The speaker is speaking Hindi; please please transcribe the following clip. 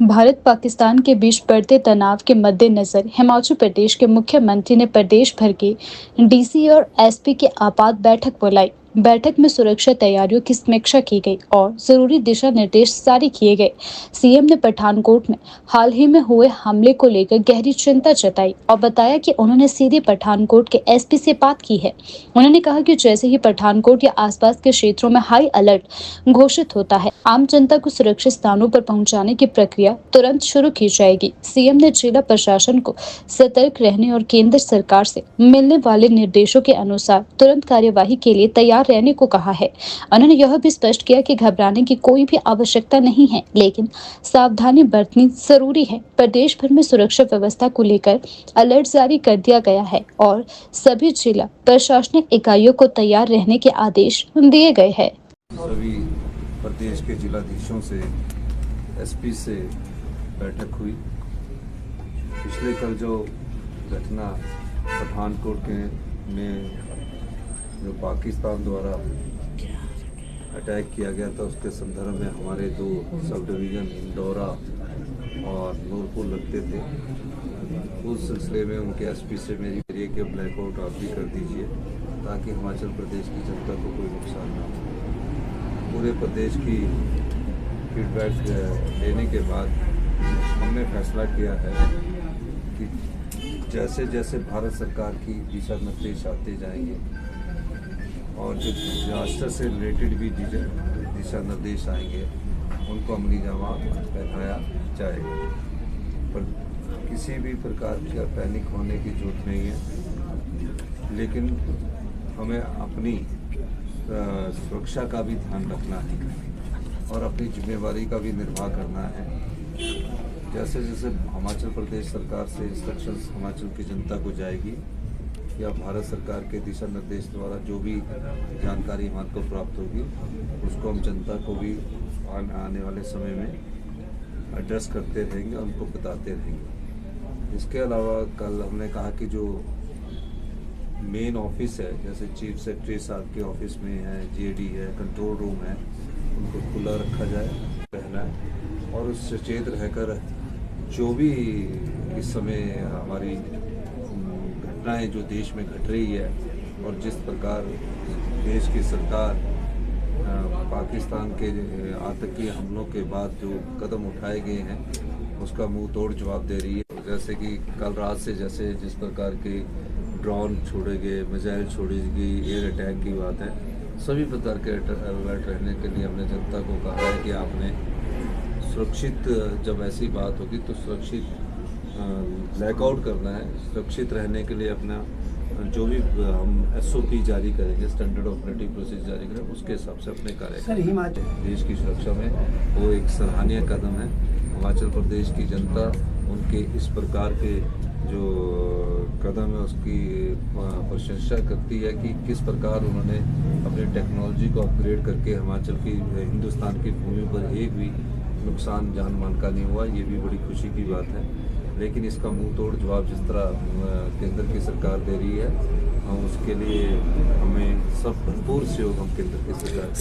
भारत पाकिस्तान के बीच बढ़ते तनाव के मद्देनजर हिमाचल प्रदेश के मुख्यमंत्री ने प्रदेश भर के डीसी और एसपी की आपात बैठक बुलाई। बैठक में सुरक्षा तैयारियों की समीक्षा की गई और जरूरी दिशा निर्देश जारी किए गए। सीएम ने पठानकोट में हाल ही में हुए हमले को लेकर गहरी चिंता जताई और बताया कि उन्होंने सीधे पठानकोट के एसपी से बात की है। उन्होंने कहा कि जैसे ही पठानकोट या आसपास के क्षेत्रों में हाई अलर्ट घोषित होता है, आम जनता को सुरक्षित स्थानों पर पहुंचाने की प्रक्रिया तुरंत शुरू की जाएगी। सीएम ने जिला प्रशासन को सतर्क रहने और केंद्र सरकार से मिलने वाले निर्देशों के अनुसार तुरंत कार्यवाही के लिए तैयार रहने को कहा है। उन्होंने यह भी स्पष्ट किया कि घबराने की कोई भी आवश्यकता नहीं है, लेकिन सावधानी बरतनी जरूरी है। प्रदेश भर में सुरक्षा व्यवस्था को लेकर अलर्ट जारी कर दिया गया है और सभी जिला प्रशासनिक इकाइयों को तैयार रहने के आदेश दिए गए हैं। सभी प्रदेश के जिलाधीशों से एसपी से बैठक हुई। पिछले कल जो घटना पठानकोट के में जो पाकिस्तान द्वारा अटैक किया गया था, उसके संदर्भ में हमारे दो सब डिवीज़न इंदौरा और नूरपुर लगते थे। उस सिलसिले में उनके एसपी से मेरी करिए कि ब्लैकआउट आप भी कर दीजिए ताकि हिमाचल प्रदेश की जनता को कोई नुकसान ना हो। पूरे प्रदेश की फीडबैक लेने के बाद हमने फैसला किया है कि जैसे जैसे भारत सरकार की दिशा निर्देश आते जाएंगे और जो डिजास्टर से रिलेटेड भी दिशा निर्देश आएंगे, उनको अमली जामा पहनाया जाएगा। पर किसी भी प्रकार का पैनिक होने की जरूरत नहीं है, लेकिन हमें अपनी सुरक्षा का भी ध्यान रखना है और अपनी जिम्मेवारी का भी निर्वाह करना है। जैसे जैसे हिमाचल प्रदेश सरकार से इंस्ट्रक्शंस हिमाचल की जनता को जाएगी या भारत सरकार के दिशा निर्देश द्वारा जो भी जानकारी हमारे को प्राप्त होगी, उसको हम जनता को भी आने वाले समय में एड्रेस करते रहेंगे, उनको बताते रहेंगे। इसके अलावा कल हमने कहा कि जो मेन ऑफिस है, जैसे चीफ सेक्रेटरी साहब के ऑफिस में है, जेडी है, कंट्रोल रूम है, उनको खुला रखा जाए, रहना है और उससे सचेत रहकर जो भी इस समय हमारी घटनाएं जो देश में घट रही है और जिस प्रकार देश की सरकार पाकिस्तान के आतंकी हमलों के बाद जो कदम उठाए गए हैं, उसका मुंह तोड़ जवाब दे रही है। जैसे कि कल रात से जैसे जिस प्रकार के ड्रोन छोड़े गए, मिसाइल छोड़ी गई, एयर अटैक की बात है, सभी प्रकार के अलर्ट रहने के लिए हमने जनता को कहा है कि आपने सुरक्षित, जब ऐसी बात होगी तो सुरक्षित ब्लैकआउट करना है। सुरक्षित रहने के लिए अपना जो भी हम SOP जारी करेंगे, स्टैंडर्ड ऑपरेटिंग प्रोसीजर जारी करेंगे, उसके हिसाब से अपने कार्य करेंगे। देश की सुरक्षा में वो एक सराहनीय कदम है। हिमाचल प्रदेश की जनता उनके इस प्रकार के जो कदम है उसकी प्रशंसा करती है कि किस प्रकार उन्होंने अपनी टेक्नोलॉजी को अपग्रेड करके हिमाचल की, हिंदुस्तान की भूमि पर एक भी नुकसान जान माल का नहीं हुआ। ये भी बड़ी खुशी की बात है। लेकिन इसका मुंह तोड़ जवाब जिस तरह केंद्र की सरकार दे रही है, उसके लिए हमें सब भरपूर सहयोग हम केंद्र की सरकार